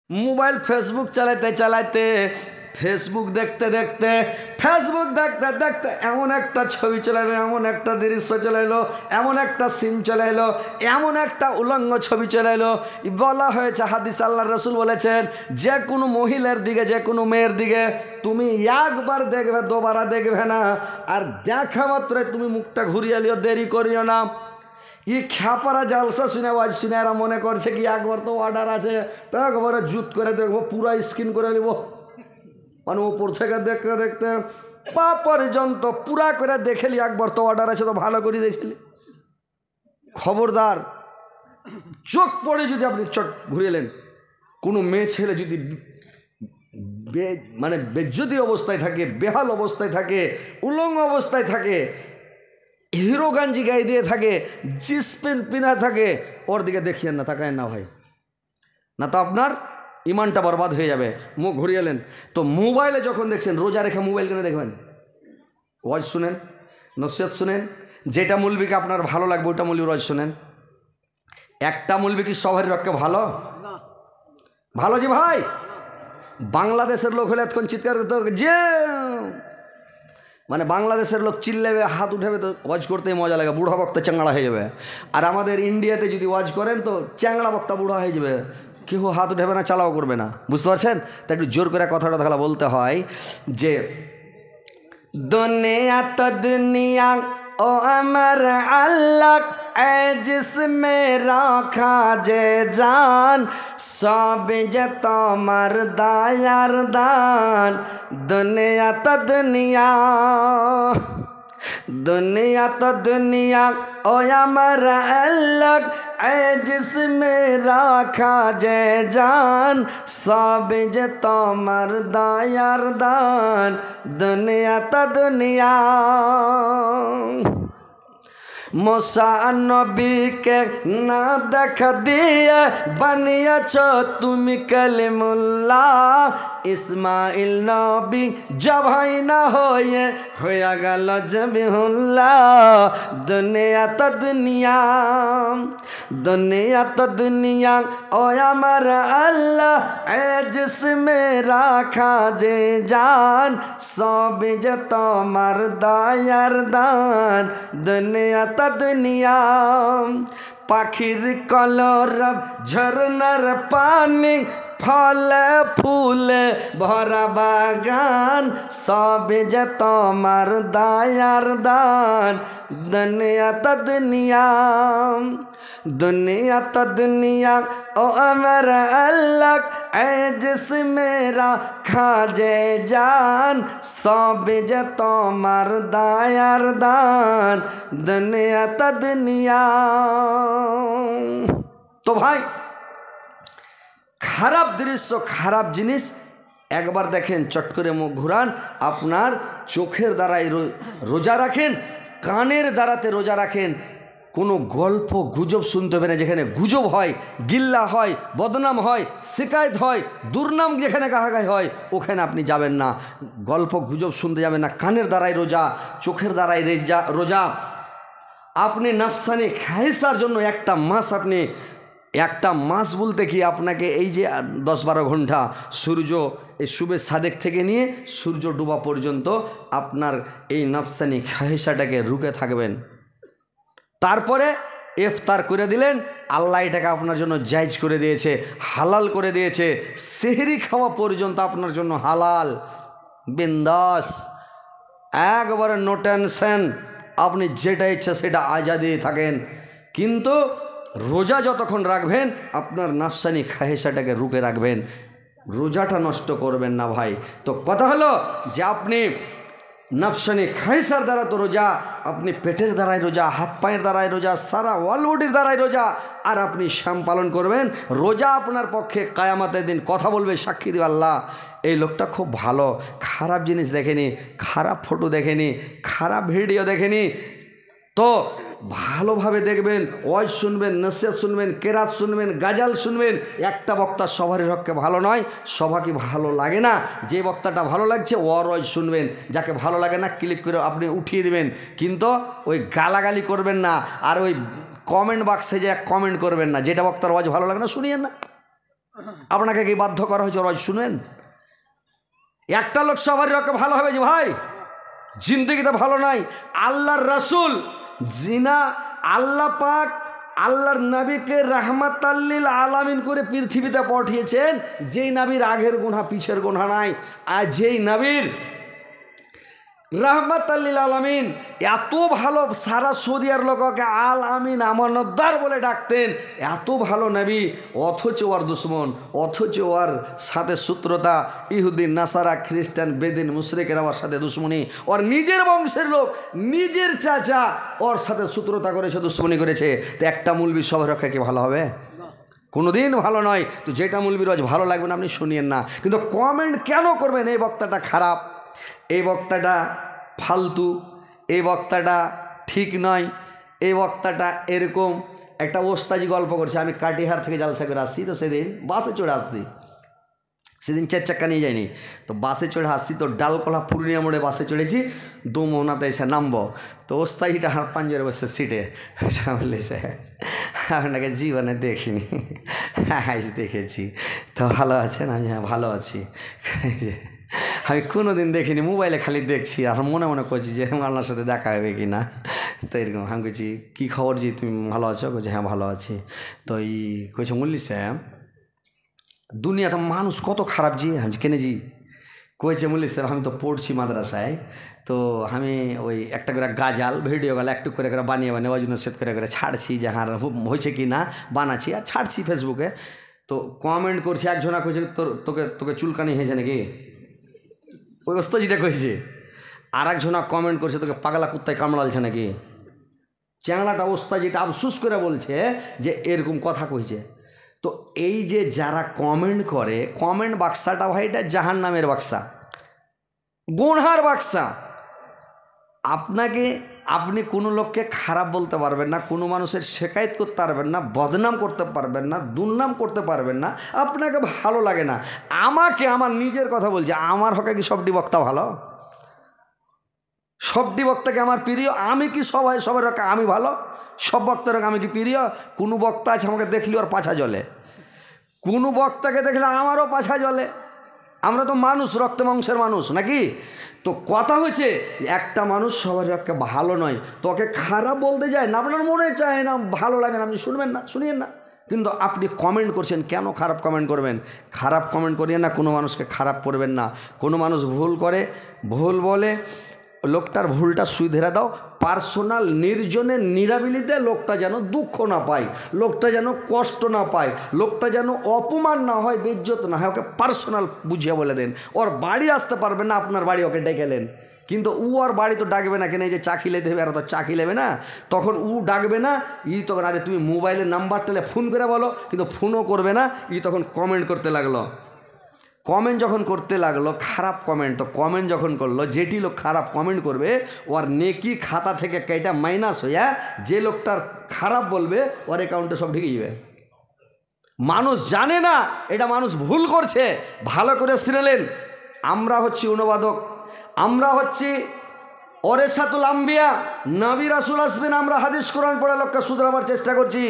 Mobile Facebook চালাইতে চালাইতে Facebook দেখতে দেখতে এমন একটা ছবি চালাইলো, এমন একটা দৃশ্য চালাইলো, এমন একটা সিন চালাইলো, এমন একটা উলঙ্গ ছবি চালাইলো। বলা হয়েছে হাদিস আল্লাহ রসুল বলেছেন, যে কোনো মহিলার দিকে, যে কোনো মেয়ের দিকে তুমি একবার দেখবে, দুবারা দেখবে না। আর দেখা মাত্রই তুমি মুখটা ঘুরিয়ে লিও, দেরি করিও না। ই খ্যাপারা জালসা শুনে আওয়াজ শুনে এরা মনে করছে কি একবার তো অর্ডার আছে, তো একবারে জুত করে দেখবো, পুরা স্ক্রিন করে নিব। মানে উপর থেকে দেখতে দেখতে পা পর্যন্ত পুরা করে দেখেলি, একবার তো অর্ডার আছে, তো ভালো করে দেখেলি। খবরদার, চোখ পড়ে যদি আপনি চোখ ঘুরিয়েলেন, কোনো মেয়ে ছেলে যদি মানে বেজ্জতি অবস্থায় থাকে, বেহাল অবস্থায় থাকে, উলঙ্গ অবস্থায় থাকে, হিরো গাঞ্জি গায়ে দিয়ে থাকে, জিন্স প্যান্ট পিনা থাকে, ওর দিকে দেখিয়েন না, তাকায়েন না ভাই, না তো আপনার ইমানটা বরবাদ হয়ে যাবে। মুখ ঘুরিয়ে এলেন। তো মোবাইলে যখন দেখছেন, রোজা রেখে মোবাইল কেন দেখবেন? ওয়াজ শুনেন, নসিহত শুনেন, যেটা মৌলবীকে আপনার ভালো লাগবে ওইটা মৌলবীর ওয়াজ শুনেন। একটা মৌলবী কি সবারই রক্ষে ভালো? ভালো জি ভাই। বাংলাদেশের লোক হলে এতক্ষণ চিৎকার করতে, যে মানে বাংলাদেশের লোক চিল্লাবে, হাত উঠাবে, তো ওয়াজ করতেই মজা লাগে, বুড়া বক্তা চ্যাংড়া হয়ে যাবে। আর আমাদের ইন্ডিয়াতে যদি ওয়াজ করেন তো চ্যাংড়া বক্তা বুড়া হয়ে যাবে, কেউ হাত উঠাবে না, চালাও করবে না, বুঝতে পারছেন? তাই একটু জোর করে কথাটা তাহলে বলতে হয় যে দুনিয়া তো দুনিয়া ও আমার আল্লাহ, जिसमें रखा जे जान, सब जे তোমার দায়ার দান। দুনিয়া তো দুনিয়া, দুনিয়া তো দুনিয়া ও আমার আল্লাহ, जिसमें रखा जे जान, सब जे তোমার দায়ার দান। দুনিয়া তো দুনিয়া। मूसा नबी के ना देख दिए बनियाछ तुम कलिमुल्लाह, इस्माइल नबी जब ना होए होया गल जबीहुल्लाह। दुनिया तो दुनिया, दुनिया तो दुनिया ओ अमर अल्लाह, जिसमें रखा जे जान, सब जे তোমার দায়ার দান। दुनिया तो दुनिया। পাখির কলরব ঝরনার পানি, ফলে ফুলে ভরা বাগান, সব যে তোমার দায়ার দান। দুনিয়া তো দুনিয়া, দুনিয়া তো দুনিয়া ও আমার আল্লাহ, जिसमें रखा जे जान, सब जे তোমার দায়ার দান। দুনিয়া তো দুনিয়া। তো ভাই, খারাপ দৃশ্য, খারাপ জিনিস একবার দেখেন, চট করে মুখ ঘুরান, আপনার চোখের দ্বারাই রোজা রাখেন, কানের দ্বারাতে রোজা রাখেন। কোনো গল্প গুজব শুনতে হবে না, যেখানে গুজব হয়, গিল্লা হয়, বদনাম হয়, শিকায়ত হয়, দুর্নাম যেখানে গাহাগাই হয়, ওখানে আপনি যাবেন না। গল্প গুজব শুনতে যাবেন না। কানের দ্বারাই রোজা, চোখের দ্বারাই রোজা। আপনি নাফসানি খাইসার জন্য একটা মাস, আপনি একটা মাস বলতে কি আপনাকে এই যে 10-12 ঘন্টা সূর্য এই শুভে সাদেক থেকে নিয়ে সূর্য ডুবা পর্যন্ত আপনার এই নাফসানি খাইসাটাকে রুকে থাকবেন। তারপরে ইফতার করে দিলেন, আল্লাহ এটাকে আপনার জন্য জায়েজ করে দিয়েছে, হালাল করে দিয়েছে। সেহরি খাওয়া পর্যন্ত আপনার জন্য হালাল, বিন্দাস, একবারে নো টেনশন, আপনি যেটা ইচ্ছা সেটা আজাদি থাকেন। কিন্তু রোজা যতক্ষণ রাখবেন, আপনার নাফসানি খাহেসাটাকে রুকে রাখবেন, রোজাটা নষ্ট করবেন না ভাই। তো কথা হলো যে আপনি নাফসানি খাইসার দ্বারা তো রোজা, আপনি পেটের দ্বারাই রোজা, হাত পায়ের দ্বারাই রোজা, সারা ওয়াল বডির দ্বারাই রোজা, আর আপনি শ্যাম পালন করবেন। রোজা আপনার পক্ষে কায়ামতের দিন কথা বলবে, সাক্ষী দেবে আল্লাহ, এই লোকটা খুব ভালো, খারাপ জিনিস দেখেনি, খারাপ ফটো দেখেনি, খারাপ ভিডিও দেখেনি। তো ভালোভাবে দেখবেন, ওয়াজ শুনবেন, নসিহত শুনবেন, কেরাত শুনবেন, গাজাল শুনবেন। একটা বক্তা সবারই পক্ষে ভালো নয়, সবাইকে ভালো লাগে না। যে বক্তাটা ভালো লাগছে ওর ওয়াজ শুনবেন, যাকে ভালো লাগে না ক্লিক করে আপনি উঠিয়ে দেবেন। কিন্তু ওই গালাগালি করবেন না, আর ওই কমেন্ট বাক্সে যে কমেন্ট করবেন না, যেটা বক্তার ওয়াজ ভালো লাগে না শুনিয়েন না। আপনাকে কি বাধ্য করা হয়েছে রজ শুনেন? একটা লোক সবার রকে ভালো হবে যে ভাই জিন্দগিতে ভালো নাই। আল্লাহর রাসূল জিনা আল্লাহ পাক আল্লাহর নবীকে রাহমাতাল্লিল আলামিন করে পৃথিবীতে পাঠিয়েছেন, যেই নবীর আগের গুনাহ পিছের গুনাহ নাই। আর যেই নবীর রাহমাতাল্লিল আলামিন এত ভালো, সারা সৌদিয়ার লোককে আল আমিন আমানতদার বলে ডাকতেন, এত ভালো নবী, অথচ ওর দুশ্মন, অথচ ওর সাথে শত্রুতা, ইহুদিন নাসারা খ্রিস্টান বেদিন মুশরিকেরা ওর সাথে দুশ্মনী, ওর নিজের বংশের লোক নিজের চাচা ওর সাথে শত্রুতা করেছে, দুশ্মনী করেছে। তো একটা মূলবি সবার রক্ষা কি ভালো হবে? কোনোদিন ভালো নয়। তো যেটা মূলবির আজ ভালো লাগবে না আপনি শুনিয়েন না, কিন্তু কমেন্ট কেন করবেন এই বক্তাটা খারাপ, এই বক্তাটা ফালতু, এই বক্তাটা ঠিক নয়, এই বক্তাটা এরকম। একটা ওস্তাজি গল্প করছে, আমি কাটিহার থেকে জালসা করে আসছি, তো সেদিন বাসে চড়ে আসছি, সেদিন 4 চাক্কা নিয়ে যায়নি, তো বাসে চড়ে আসছি, তো ডালকলা পূর্ণিয়া মোড়ে বাসে চড়েছি, দোমোহনাতে এসে নামবো, তো ওস্তাজিটা হার পাঞ্জারে বসে সিটে বলেছে আপনাকে জীবনে দেখিনি। হ্যাঁ দেখেছি, তো ভালো আছেন? আমি হ্যাঁ ভালো আছি। আমি কোনো দিন দেখিনি, মোবাইলে খালি দেখছি, আর মনে মনে করছি যে আল্লাহর সাথে দেখা হবে কি না। তো এরকম আমি বলছি কী খবর জি, তুমি ভালো আছো? বলছি হ্যাঁ ভালো আছি। তো এই কইছে মুল্লি সাহেব দুনিয়াতে মানুষ কত খারাপ জি। আমি কেনে জি? কইছে মুল্লি সাহেব আমি তো পড়ছি মাদ্রাসায়, তো আমি ওই একটা করে গাজাল ভিডিও গেলে একটু করে করে বানিয়ে ওই জন্য সেট করে করে ছাড়ছি, যে হ্যাঁ হয়েছে কি না বানাচ্ছি আর ছাড়ছি ফেসবুকে। তো কমেন্ট করছি, একজনা কইছে তোকে তোকে চুলকানি হয়েছে নাকি, ওই ওস্তাজিটা কইছে। আর একজনা কমেন্ট করছে তোকে পাগলা কুত্তায় কামড়ালছে নাকি। চ্যাংলাটা ওস্তাজিটা আফসুস করে বলছে যে এরকম কথা কইছে। তো এই যে যারা কমেন্ট করে, কমেন্ট বাক্সাটা ভাই এটা জাহান্নামের বাক্সা, গুনহার বাক্সা। আপনি কোনো লোককে খারাপ বলতে পারবেন না, কোনো মানুষের শেকায়ত করতে পারবেন না, বদনাম করতে পারবেন না, দুর্নাম করতে পারবেন না, আপনাকে ভালো লাগে না। আমাকে আমার নিজের কথা বলছে, আমার হকে কি সবটি বক্তা ভালো? সবটি বক্তাকে আমার প্রিয়? আমি কি সবার হকে আমি ভালো? সব বক্তার হকে আমি কি প্রিয়? কোনো বক্তা আছে আমাকে দেখলি ওর পাছা জ্বলে, কোনো বক্তাকে দেখলে আমারও পাছা জ্বলে। আমরা তো মানুষ, রক্ত মাংসের মানুষ নাকি। তো কথা হচ্ছে একটা মানুষ সবার একটা ভালো নয়, তোকে খারাপ বলতে যায় না, আপনার মনে চায় না, ভালো লাগে না, আপনি শুনবেন না, শুনিয়েন না। কিন্তু আপনি কমেন্ট করছেন, কেন খারাপ কমেন্ট করবেন? খারাপ কমেন্ট করিয়েন না, কোনো মানুষকে খারাপ করবেন না। কোনো মানুষ ভুল করে, ভুল বলে, লোকটার ভুলটা সুধরে দাও। পার্সোনাল নির্জনে নিরাবিলিতে লোকটা যেন দুঃখ না পায়, লোকটা যেন কষ্ট না পায়, লোকটা যেন অপমান না হয়, বেইজ্জত না হয়, ওকে পার্সোনাল বুঝিয়ে বলে দেন। ওর বাড়ি আসতে পারবে না, আপনার বাড়ি ওকে ডেকেলেন, কিন্তু ও আর বাড়ি তো ডাকবে না, কেন এই যে চাকি লেতে হবে, আর তো চাকি নেবে না, তখন ও ডাকবে না। তখন আরে তুমি মোবাইলের নাম্বার টেলে ফোন করে বলো, কিন্তু ফোনও করবে না। তখন কমেন্ট করতে লাগলো, কমেন্ট যখন করতে লাগলো খারাপ কমেন্ট, তো কমেন্ট যখন করলো, যেটি লোক খারাপ কমেন্ট করবে ওর নেকি খাতা থেকে কেটা মাইনাস হইয়া যে লোকটার খারাপ বলবে ওর অ্যাকাউন্টে সব ঢুকে যাবে। মানুষ জানে না, এটা মানুষ ভুল করছে। ভালো করে শুনেলেন, আমরা হচ্ছি অনুবাদক, আমরা হচ্ছি ওরেসাতুল আম্বিয়া, নবী রাসূল আসবেন, আমরা হাদিস কোরআন পড়ে লোককে শুধরাবার চেষ্টা করছি।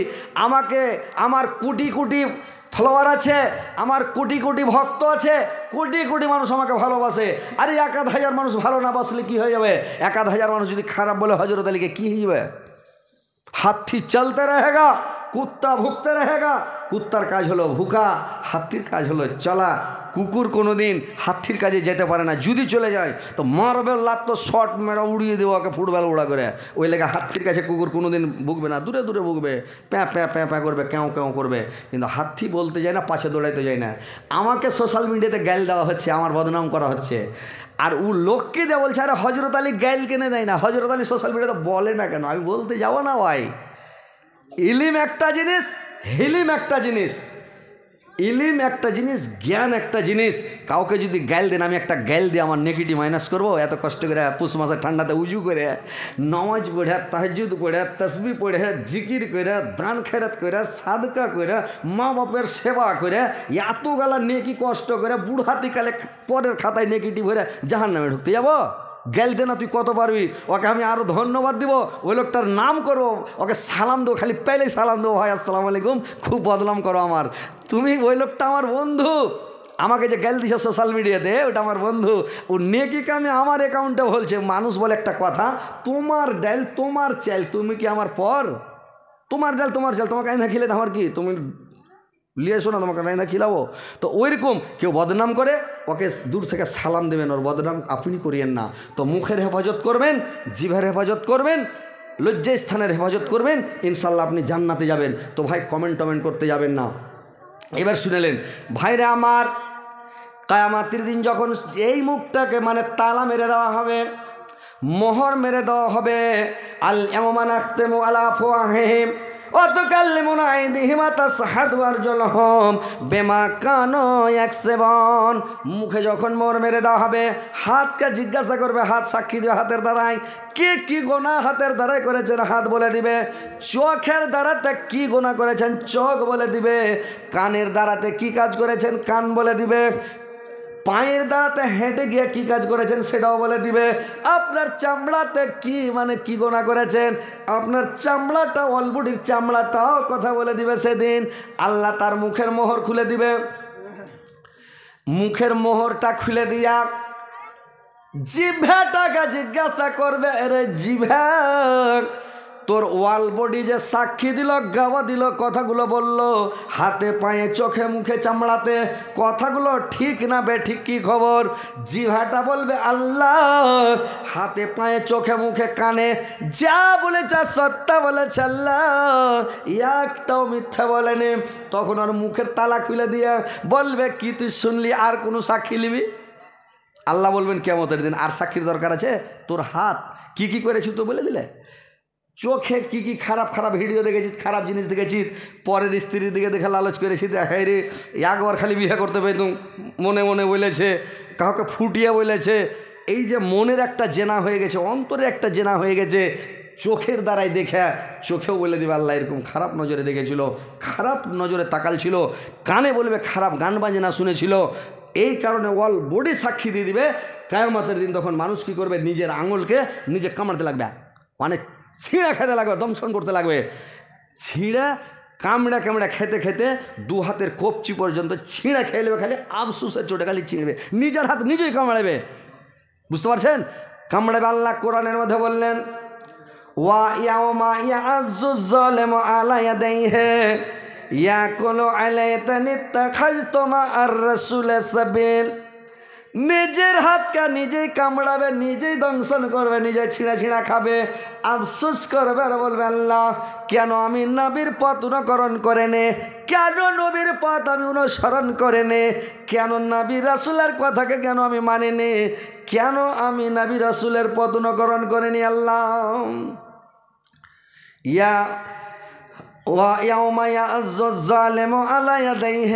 আমাকে আমার কোটি কোটি ফলোয়ার আছে, আমার কোটি কোটি ভক্ত আছে, কোটি কোটি মানুষ আমাকে ভালোবাসে। আরে 1000 মানুষ ভালো না বাসলে কি হয়ে যাবে? 1000 মানুষ যদি খারাপ বলে হযরত আলীকে কি হয়ে যাবে? হাতি চলতে रहेगा, কুত্তা ভুকতে रहेगा। কুত্তার কাজ হলো ভুকা, হাতির কাজ হলো চলা। কুকুর কোনো দিন হাতির কাজে যেতে পারে না, যদি চলে যায় তো মারবে লাত, তো শট মেরা উড়িয়ে দেবো ওকে ফুটবল উড়া করে। ওই লেগে হাতির কাছে কুকুর কোনো দিন ভুগবে না, দূরে দূরে ভুগবে, প্যাঁ প্যাঁ প্যাঁ প্যাঁ করবে, কেউ কেউ করবে, কিন্তু হাতি বলতে যায় না, পাশে দৌড়াইতে যায় না। আমাকে সোশ্যাল মিডিয়াতে গাইল দেওয়া হচ্ছে, আমার বদনাম করা হচ্ছে, আর ও লোককে দেওয়া বলছে আরে হযরত আলী গাইল কেনে দেয় না, হযরত আলী সোশ্যাল মিডিয়াতে বলে না কেন? আমি বলতে যাবো না ভাই। ইলিম একটা জিনিস, হিলিম একটা জিনিস, ইলিম একটা জিনিস, জ্ঞান একটা জিনিস। কাউকে যদি গাইল দেন, আমি একটা গাইল দিয়ে আমার নেগেটিভ মাইনাস করবো? এত কষ্ট করে পুষ মাসের ঠান্ডাতে উজু করে, নামাজ পড়ে, তাহাজ্জুদ পড়ে, তসবিহ পড়ে, জিকির করে, দান খেরাত করে, সাদকা করে, মা বাপের সেবা করে, এতগুলা নেকি কষ্ট করে বুড়হাতিকালে পরের খাতায় নেগেটিভ হয়ে জাহান্নামে ঢুকতে যাব? গেলতে না তুই কত পারবি, ওকে আমি আরও ধন্যবাদ দিব, ওই লোকটার নাম করবো, ওকে সালাম দেবো, খালি পেলেই সালাম দেবো, ভাই আসসালামু আলাইকুম, খুব বদনাম করো আমার, তুমি ওই লোকটা আমার বন্ধু, আমাকে যে গেল দিছে সোশ্যাল মিডিয়াতে ওটা আমার বন্ধু, ও নেকিকে আমি আমার অ্যাকাউন্টে বলছে। মানুষ বলে একটা কথা, তোমার ডাল তোমার চাল, তুমি কি আমার পর? তোমার ডাল তোমার চাল, তোমাকে আইনা খেলে আমার কি, তুমি লিয়ে এসো না, তোমাকে আইনা খিলাবো। তো ওইরকম কেউ বদনাম করে, ওকে দূর থেকে সালাম দেবেন, ওর বদনাম আপনি করিয়েন না। তো মুখের হেফাজত করবেন, জিভের হেফাজত করবেন, লজ্জায় স্থানের হেফাজত করবেন, ইনশাল্লাহ আপনি জান্নাতে যাবেন। তো ভাই কমেন্ট করতে যাবেন না। এবার শুনেলেন ভাইরা আমার, কিয়ামতের দিন যখন এই মুখটাকে মানে তালা মেরে দেওয়া হবে, মোহর মেরে দেওয়া হবে, আল ইয়াওমা নাখতিমু আলা আফওয়াহিহিম ওয়া তুকাল্লিমুনা আইদিহিম ওয়া তাশহাদু আরজুলুহুম বিমা কানু ইয়াকসিবুন। মুখে যখন মোহর মেরে দেওয়া হবে, হাতকে জিজ্ঞাসা করবে, হাত সাক্ষী দেবে হাতের দ্বারাই, কে কি গুনাহ হাতের দ্বারাই করেছেন, হাত বলে দিবে। চোখের দ্বারাতে কি গুনাহ করেছেন, চোখ বলে দিবে। কানের দ্বারাতে কি কাজ করেছেন, কান বলে দিবে। পায়ের দ্বারাতে হেঁটে গিয়ে কি কাজ করেছেন সেটাও বলে দিবে। আপনার চামড়াতে কি মানে কি গোনা করেছেন, আপনার চামড়াটা অলবডির চামড়াটাও কথা বলে দিবে। সেদিন আল্লাহ তার মুখের মোহর খুলে দিবে। মুখের মোহরটা খুলে দিয়া জিভ্যাটাকে জিজ্ঞাসা করবে, রে জিভা, তোর ওয়াল বডি যে সাক্ষী দিল, গাওয়া দিল, কথাগুলো বলল, হাতে পায়ে চোখে মুখে চামড়াতে, কথাগুলো ঠিক না বেঠিক, কি খবর? জিভাটা বলবে আল্লাহ, হাতে পায়ে চোখে মুখে কানে যা বলেছে সত্য বলেছে আল্লাহ, একটাও মিথ্যা বলেনি। তখন ওর মুখের তালা খুলে দিয়ে বলবে, কি তুই শুনলি, আর কোনো সাক্ষী নিবি? আল্লাহ বলবেন কিয়ামতের দিন, আর সাক্ষীর দরকার আছে? তোর হাত কি কি করেছি তো বলে দিলে, চোখে কি কি খারাপ খারাপ ভিডিও দেখেছি, খারাপ জিনিস দেখেছি, পরের স্ত্রীর দিকে দেখে লালচ করেছি, হ্যাঁ রে একবার খালি বিয়ে করতে পেতুম, মনে মনে বলেছে, কাউকে ফুটিয়ে বলেছে। এই যে মনের একটা জেনা হয়ে গেছে, অন্তরে একটা জেনা হয়ে গেছে, চোখের দ্বারাই দেখে চোখেও বলে দেবে আল্লাহ এরকম খারাপ নজরে দেখেছিল, খারাপ নজরে তাকাল ছিল, কানে বলবে খারাপ গান বাজনা শুনেছিল। এই কারণে অল বডি সাক্ষী দিয়ে দিবে। কিয়ামতের দিন তখন মানুষ কী করবে, নিজের আঙুলকে নিজে কামড়াতে লাগবে, মানে ছিঁড়া খেতে লাগবে, দংশন করতে লাগবে। ছিঁড়া কামড়া কামড়া খেতে খেতে দু হাতের কবচি পর্যন্ত ছিঁড়া খেয়ে নেবে, খালি আফসুসের চোটে খালি ছিঁড়বে, নিজের হাত নিজেই কামড়াবে। বুঝতে পারছেন? কামড়াবে। আল্লাহ কোরআনের মধ্যে বললেন, ওয়া ইয়াউমা ইয়াযুয যালিমু আলা ইয়াদাইহি ইয়াকুলু আলাইতানি তাখাযতু মা'আর রাসূলি সাবিল। নিজের হাতকে নিজেই কামড়াবে, নিজেই দংশন করবে, নিজেই ছিঁড়া ছিঁড়া খাবে, আফসোস করবে আর বলবে আল্লাহ কেন আমি নবীর পথ অনুকরণ করে নে, কেন নবীর পথ আমি অনুসরণ করে নে, কেন নবী রাসূলের কথাকে কেন আমি মানি নে, কেন আমি নবী রাসূলের পথ অনুকরণ করে নি। আল্লাহ ইয়া ويوم يعز الظالم على يديه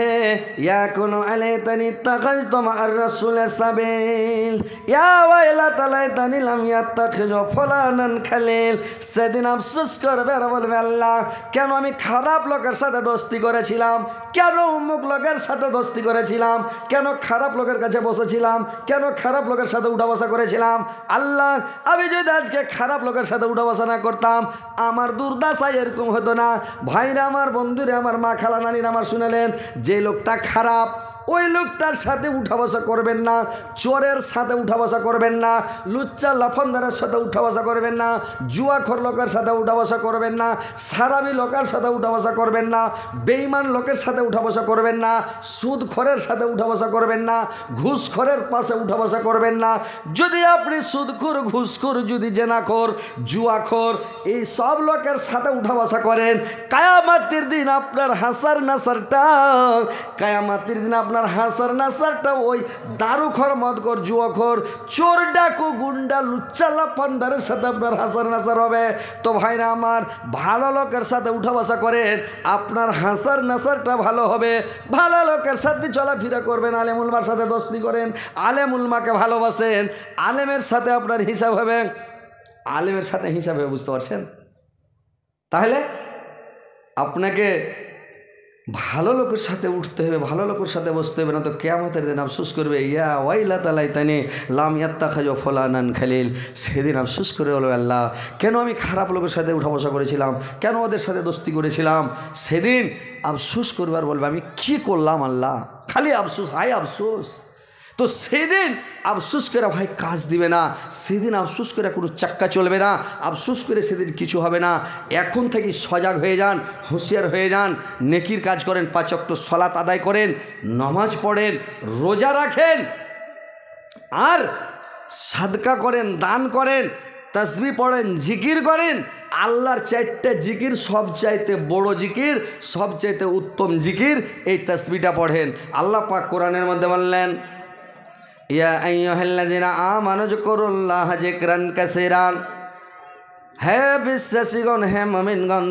يقول أليتني اتخذت مع الرسول سبيل يا ويلتى ليتني لم يتخذ فلانا خليل। সেদিন আফসোস করবে আর বলবে আল্লাহ কেন আমি খারাপ লোকের সাথে দোস্তি করেছিলাম, কেন অমুক লোকের সাথে দোস্তি করেছিলাম, কেন খারাপ লোকের কাছে বসেছিলাম, কেন খারাপ লোকের সাথে উঠা বসা করেছিলাম। আল্লাহ আমি যদি আজকে খারাপ লোকের সাথে উঠা বসা না করতাম, আমার দুর্দশা এরকম হতো না। ভাইরা আমার, বন্ধুরা আমার, মা খালা নানিরা আমার, শুনেলেন যে লোকটা খারাপ ওই লোকটার সাথে উঠা বসা করবেন না, চোরের সাথে উঠা বসা করবেন না, লুচ্চা লাফানদারের সাথে উঠা বসা করবেন না, জুয়াখোর লোকের সাথে উঠা বসা করবেন না, সারাবি লোকের সাথে উঠা বসা করবেন না, বেঈমান লোকের সাথে উঠা বসা করবেন না, সুদখোরের সাথে উঠা বসা করবেন না, ঘুষখোরের পাশে উঠা বসা করবেন না। যদি আপনি সুদখোর, ঘুষখোর, যদি জেনাখোর, জুয়াখোর এই সব লোকের সাথে উঠা বসা করেন, কিয়ামতের দিন আপনার হাসার নাসারটা, কিয়ামতের দিন আপনার হাসার নাসারটা ওই দারুখোর, মদখোর, জুয়াখোর, চোর, ডাকু, গুন্ডা, লুচ্চা লাফানদারের সাথে আপনার হাসার নাসার হবে। তো ভাইরা আমার, ভালো লোকের সাথে উঠা বসা করেন, আপনার হাসার নাসারটা ভালো হবে। ভালো লোকের সাথে চলাফেরা করবেন, আলেম উলমার সাথে দোস্তি করেন, আলেম উলমাকে ভালোবাসেন, আলেমের সাথে আপনার হিসাব হবে, আলেমের সাথে হিসাব হবে। বুঝতে পারছেন? তাহলে আপনাকে ভালো লোকের সাথে উঠতে হবে, ভালো লোকের সাথে বসতে হবে, না তো কিয়ামতের দিন আফসোস করবে, ইয়া ওয়াইলা তালাইতানি লাম ইয়াত্তাখাযু ফুলানান খালিল। সেদিন আফসোস করে বলবে, আল্লাহ কেন আমি খারাপ লোকের সাথে উঠা বসা করেছিলাম, কেন ওদের সাথে দোস্তি করেছিলাম। সেদিন আফসোস করবার বলবে আমি কি করলাম আল্লাহ, খালি আফসোস, হায় আফসোস। তো সেদিন আফসোস করে ভাই কাজ দিবে না, সেদিন আফসোস করে কোনো চাক্কা চলবে না, আফসোস করে সেদিন কিছু হবে না। এখন থেকে সজাগ হয়ে যান, হুঁশিয়ার হয়ে যান, নেকির কাজ করেন, 5 ওয়াক্ত সালাত আদায় করেন, নামাজ পড়েন, রোজা রাখেন, আর সাদকা করেন, দান করেন, তাসবিহ পড়েন, জিকির করেন। আল্লাহর 4টা জিকির সবচাইতে বড় জিকির, সবচাইতে উত্তম জিকির এই তাসবিহটা পড়েন। আল্লাহ পাক কোরআনের মধ্যে বললেন, ইয়া আইয়ুহাল্লাযিনা আমানু যকুরুল্লাহা যিকরান কাসীরান। হে বিশ্বাসীগণ, হে মুমিনগণ,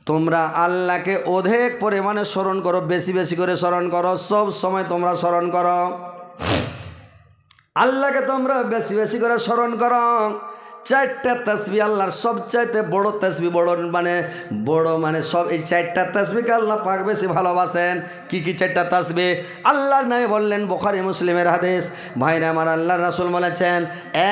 তোমরা আল্লাহকে অধিক পরিমাণে স্মরণ করো, বেশি বেশি করে স্মরণ করো, সব সময় তোমরা স্মরণ করো আল্লাহকে, তোমরা বেশি বেশি করে স্মরণ করো। 4টা তাসবিহ আল্লাহর সবচাইতে বড় তাসবিহ, বড় মানে সব এই 4টা তাসবিহকে আল্লাহ পাক বেশি ভালোবাসেন। কি 4টা তাসবিহ? আল্লাহর নামে বললেন, বুখারী মুসলিমের হাদিস। ভাইরা আমার, আল্লাহর রাসূল বলেছেন,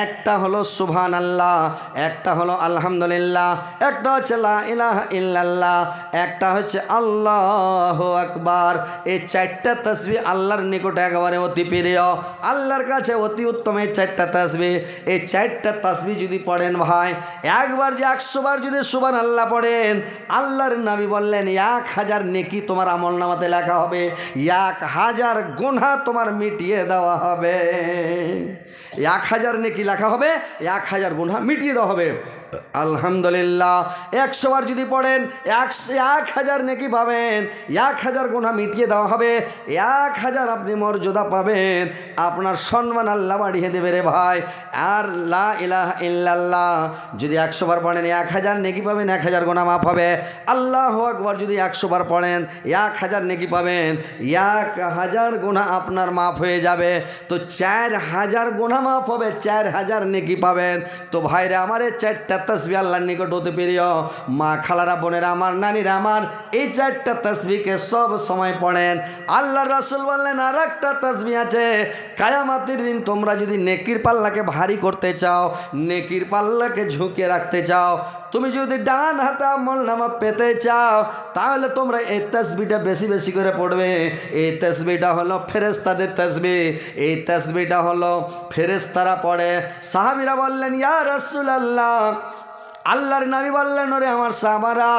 একটা হলো সুবহানাল্লাহ, একটা হলো আলহামদুলিল্লাহ, একটা হচ্ছে লা ইলাহা ইল্লাল্লাহ, একটা হচ্ছে আল্লাহু আকবার। এই 4টা তাসবিহ আল্লাহর নিকটে একেবারে অতি প্রিয়, আল্লাহর কাছে অতি উত্তম এই 4টা তাসবিহ। এই 4টা তাসবিহ যদি পড়েন ভাই, একবার যে 100 বার যদি সুবহানাল্লাহ পড়েন, আল্লাহর নবী বললেন 1000 নেকি তোমার আমলনামাতে লেখা হবে, 1000 গুনাহ তোমার মিটিয়ে দেওয়া হবে। 1000 নেকি লেখা হবে, 1000 গুনাহ মিটিয়ে দেওয়া হবে। আলহামদুলিল্লাহ 100 বার যদি পড়েন 1000 নেকি পাবেন, 1000 গুনাহ মিটিয়ে দেওয়া হবে, 1000 আপনি মর্যাদা পাবেন, আপনার সম্মান আল্লাহ বাড়িয়ে দেবে রে ভাই। আর লা ইলাহা ইল্লাল্লাহ যদি 100 বার পড়েন 1000 নেকি পাবেন, 1000 গুনাহ মাফ হবে। আল্লাহু আকবার যদি 100 বার পড়েন 1000 নেকি পাবেন, 1000 গুনাহ আপনার মাফ হয়ে যাবে। তো 4000 গুনাহ মাফ হবে, 4000 নেকি পাবেন। তো ভাইরা আমার, এই 4টা তাসবিহ আল্লাহর নিকট হতে প্রিয়। মা খালারা, বোনেরা আমার, নানিরা আমার, এই 4টা তাসবিহকে সব সময় পড়েন। আল্লাহর রাসূল বললেন, আর একটা তাসবিহ আছে, কিয়ামতের দিন তোমরা যদি নেকির পাল্লাকে ভারী করতে চাও, নেকির পাল্লাকে ঝুঁকে রাখতে চাও, তুমি যদি ডান হাতে আমলনামা পেতে চাও, তাহলে তোমরা এই তাসবিহটা বেশি বেশি করে পড়বে। এই তাসবিহটা হলো ফেরেশতাদের তাসবিহ, এই তাসবিহটা হলো ফেরেশতারা পড়ে। সাহাবীরা বললেন, ইয়া রাসূলুল্লাহ, আল্লাহর নবী বললেন, ওরে আমার সাহাবারা,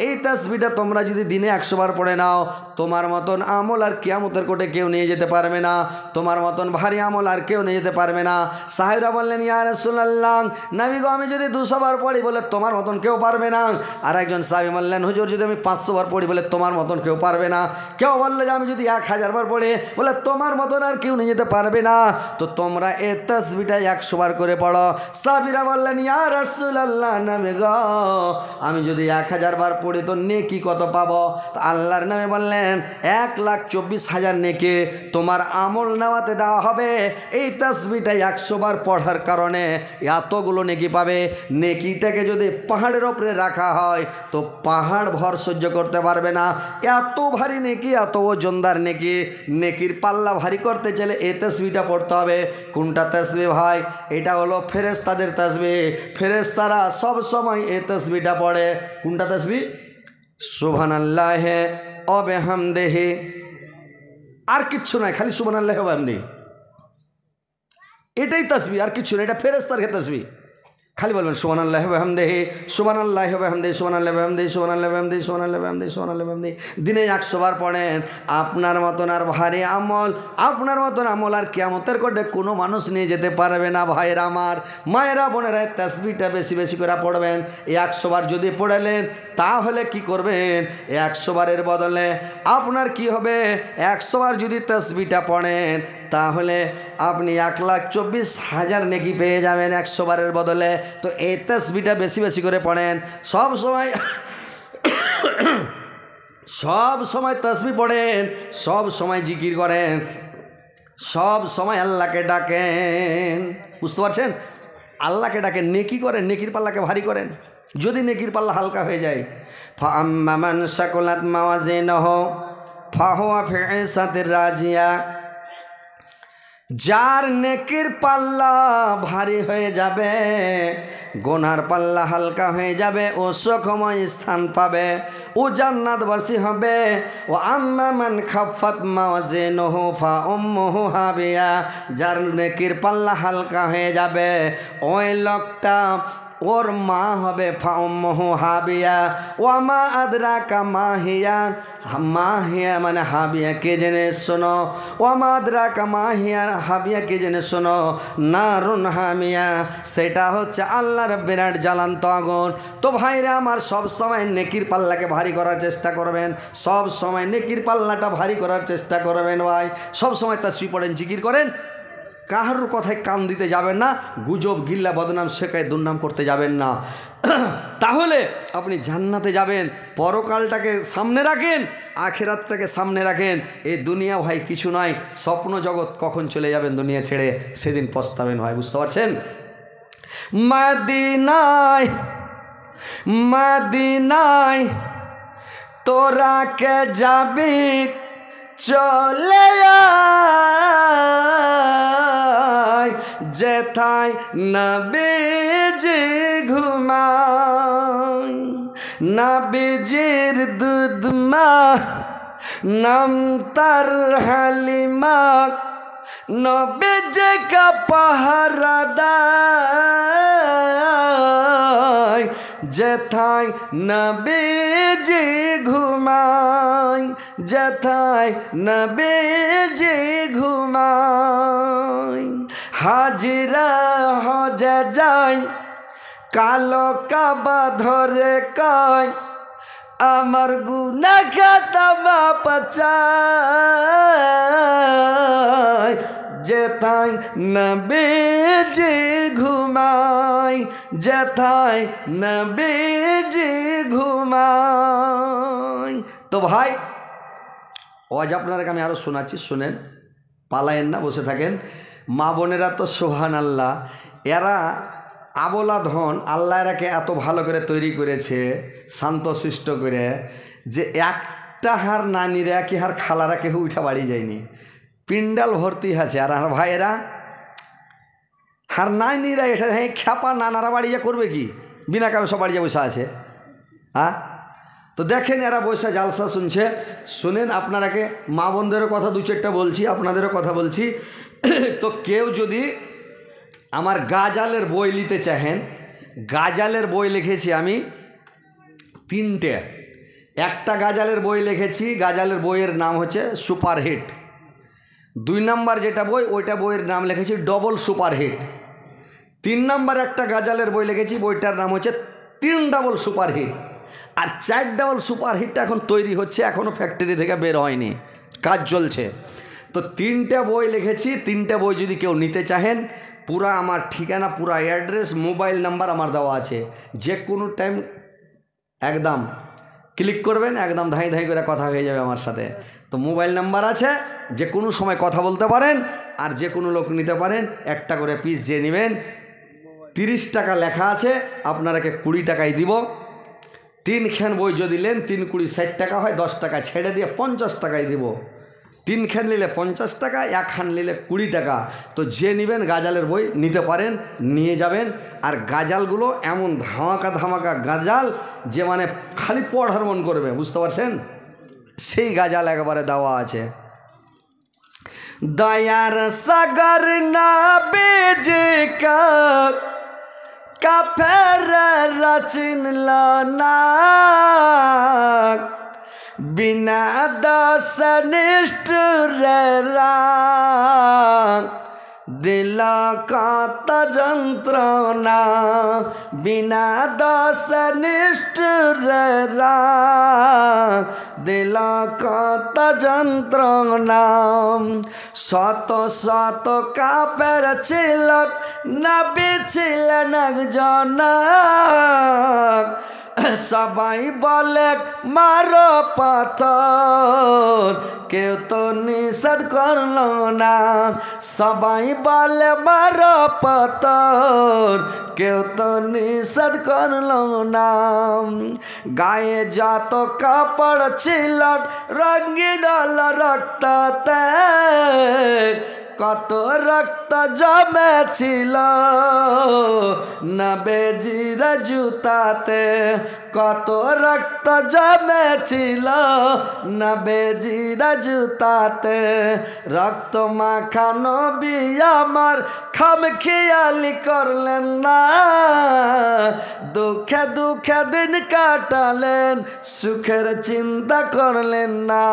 এই তাসবিহটা তোমরা যদি দিনে 100 বার পড়ে নাও, তোমার মতন আমল আর কিয়ামতের কোটে কেউ নিয়ে যেতে পারবে না, তোমার মতন ভারী আমল আর কেউ নিয়ে যেতে পারবে না। সাহাবীরা বললেন, ইয়া রাসূলুল্লাহ, নবী গো, আমি যদি 200 বার পড়ি, বলে তোমার মতন কেউ পারবে না। আর একজন সাহাবী বললেন, হুজুর, যদি আমি 500 বার পড়ি, বলে তোমার মতন কেউ পারবে না। কেউ বললে যে আমি যদি 1000 বার পড়ি, বলে তোমার মতন আর কেউ নিয়ে যেতে পারবে না। তো তোমরা এই তাসবিহটা 100 বার করে পড়ো। সাহাবীরা বললেন, ইয়া রাসূলুল্লাহ, নবী গো, আমি যদি 1000 বার পড়ি তো নেকি কত পাবো? তো আল্লাহর নবী বললেন, 1,24,000 নেকি তোমার আমল নামাতে দেওয়া হবে। এই তাসবিহটা 100 বার পড়ার কারণে এতগুলো নেকি পাবে। নেকিটাকে যদি পাহাড়ের ওপরে রাখা হয়, তো পাহাড় ভর সহ্য করতে পারবে না, এত ভারী নেকি, এত ওজনদার নেকি। নেকির পাল্লা ভারী করতে চাইলে এই তাসবিহটা পড়তে হবে। কোনটা তাসবিহ ভাই? এটা হলো ফেরেশতাদের তাসবিহ। ফেরেশতারা সব সময় এই তাসবিহটা পড়ে। কোনটা তাসবিহ? সুবহানাল্লাহি ওয়া বিহামদিহি। আর কিচ্ছু নাই, খালি সুবহানাল্লাহি ওয়া বিহামদিহি, এটাই তাসবিহ, আর কিছু না। এটা ফেরেশতার তাসবিহ। খালি বলবেন সুবহানাল্লাহি ওয়া বিহামদিহি, সুবহানাল্লাহি ওয়া বিহামদিহি, সুবহানাল্লাহি ওয়া বিহামদিহি, সুবহানাল্লাহি ওয়া বিহামদিহি, সুবহানাল্লাহি ওয়া বিহামদিহি, সুবহানাল্লাহি ওয়া বিহামদিহি। দিনে 100 বার পড়েন। আপনার মতন আর ভারী আমল, আপনার মতন আমল আর কিয়ামতের কোটে কোনো মানুষ নিয়ে যেতে পারবে না। ভাইরা আমার, মায়েরা, বোনেরা, তাসবিহটা বেশি বেশি করে পড়বেন। 100 বার যদি পড়লেন, তাহলে কি করবেন? 100 বারের বদলে আপনার কি হবে? 100 বার যদি তাসবিহটা পড়েন, তাহলে আপনি 1,24,000 নেকি পেয়ে যাবেন 100 বারের বদলে। তো এই তাসবিহটা বেশি বেশি করে পড়েন। সব সময় তাসবিহ পড়েন, সব সময় জিকির করেন, সব সময় আল্লাহকে ডাকেন। বুঝতে পারছেন? আল্লাহকে ডাকেন, নেকি করেন, নেকির পাল্লাকে ভারী করেন। যদি নেকির পাল্লা হালকা হয়ে যায়, ফাআম্মা মান সাকুলাত মাওয়াজিনুহু ফাহুয়া ফি ঈশাতির রাজিয়া, যার নেকির পাল্লা ভারী হয়ে যাবে, গুনার পাল্লা হালকা হয়ে যাবে, ও সুখময় স্থান পাবে, ও জান্নাতবাসী হবে। ও আম্মা মান খাফফাত মাওয়াজিনুহু ফাউম্মুহু হাবিয়া, যার নেকির পাল্লা হালকা হয়ে যাবে, ওই লোকটা ওর মা হবে ফাউম্মুহু হাবিয়া। ওয়ামা আদরাকা মাহিয়া, মাহিয়া মানে হাবিয়া কে জেনে শোনো, ওয়ামা আদরাকা মাহিয়া, হাবিয়া কে জেনে শোনো, নারুন হামিয়া, সেটা হচ্ছে আল্লাহর বিরাট জ্বালান্ত আগুন। তো ভাইরা আমার, সব সময় নেকির পাল্লাকে ভারী করার চেষ্টা করবেন, সব সময় নেকির পাল্লাটা ভারী করার চেষ্টা করবেন ভাই। সব সময় তাসবিহ পড়েন, জিকির করেন, কাহারুর কথায় কান দিতে যাবেন না, গুজব গিল্লা বদনাম শেখায় দুর্নাম করতে যাবেন না। তাহলে আপনি জান্নাতে যাবেন। পরকালটাকে সামনে রাখেন, আখিরাতটাকে সামনে রাখেন। এই দুনিয়া ভাই কিছু নয়, স্বপ্ন জগৎ, কখন চলে যাবেন দুনিয়া ছেড়ে সেদিন পস্তাবেন ভাই, বুঝতে পারছেন? মদিনায় মদিনায় তোরা কে যাবি চলে আয়, যেথায় নবীজি ঘুমায়, নবীজির দুধ মা নাম তার হালিমা, নবীজি কা পাহারাদার, যেথায় নবীজি ঘুমায়, যেথায় নবীজি ঘুমায়। হাজিরা হজে যায়, কালো কাবা ধরে কয়, আমার গুনাহ খাতা মাপ চায়, যেথায় নবীজি ঘুমায়, যেথায় নবীজি ঘুমায়। তো ভাই, আজ আপনাদেরকে আমি আরও শোনাচ্ছি, শুনেন, পালায়েন না, বসে থাকেন। মা বোনেরা তো সুবহানাল্লাহ, এরা আবলা ধন, আল্লাহ এরাকে এত ভালো করে তৈরি করেছে, শান্তশিষ্ট করে, যে একটা হার নানিরা কি হার খালারা কেউ উঠা বাড়ি যায়নি, পিন্ডাল ভর্তি আছে। আর আর ভাইয়েরা হার নানিরা এটা খ্যাপা নানারা বাড়ি যা করবে কি, বিনা কামে সব বাড়ি যা বসে আছে। হ্যাঁ, তো দেখেন এরা বসে জালসা শুনছে। শুনেন, আপনারাকে মা বোনদেরও কথা দু চারটা বলছি, আপনাদেরও কথা বলছি। তো কেউ যদি আমার গাজালের বই নিতে চাহেন, গাজালের বই লিখেছি আমি 3টে। একটা গাজালের বই লিখেছি, গাজালের বইয়ের নাম হচ্ছে সুপারহিট। 2 নম্বর যেটা বই, ওইটা বইয়ের নাম লিখেছি ডবল সুপারহিট। 3 নম্বর একটা গাজালের বই লিখেছি, বইটার নাম হচ্ছে 3 ডাবল সুপারহিট। আর 4 ডাবল সুপারহিটটা এখন তৈরি হচ্ছে, এখনও ফ্যাক্টরি থেকে বের হয়নি, কাজ চলছে। তো 3টে বই লিখেছি। 3টে বই যদি কেউ নিতে চাহেন, পুরা আমার ঠিকানা, পুরা অ্যাড্রেস, মোবাইল নাম্বার আমার দেওয়া আছে। যে কোনো টাইম একদম ক্লিক করবেন, একদম ধাই ধাই করে কথা হয়ে যাবে আমার সাথে। তো মোবাইল নাম্বার আছে, যে কোনো সময় কথা বলতে পারেন, আর যে কোনো লোক নিতে পারেন। একটা করে পিস যে নেবেন, 30 টাকা লেখা আছে, আপনারাকে 20 টাকায় দিব। 3 খান বই যদি নেন, 3 20 60 টাকা হয়, 10 টাকা ছেড়ে দিয়ে 50 টাকায় দিব। 3 খান নিলে 50 টাকা, 1 খান নিলে 20 টাকা। তো যে নেবেন গাজালের বই নিতে পারেন, নিয়ে যাবেন। আর গাজালগুলো এমন ধামাকা ধামাকা গাজাল, যে মানে খালি পড়ার মন করবে, বুঝতে পারছেন? সেই গাজাল একবারে দেওয়া আছে। দয়ার সাগর নবীজি কাফের চিনল না, বিনা দোষ নিষ্ঠুরেরা দিল কত যন্ত্রণা, বিনা দোষ নিষ্ঠুরেরা দিল কত যন্ত্রণা। শত শত কাফের ছিল, নবী ছিলেন একজন, সবাই বলে মারো পাথর, কেউ তো নিষেধ করলো না। সবাই বলে মারো পাথর, কেউ তো নিষেধ করলো না। গায়ে যত কাপড় ছিল রঙিন হলো রক্ততে, কত রক্ত জমেছিল নবীজির জুতাতে, কত রক্ত জমেছিল নবীজির জুতাতে। রক্ত মাখা নবী আমার খামখেয়ালি করলেন না, দুঃখে দুঃখে দিন কাটালেন, সুখের চিন্তা করলেন না।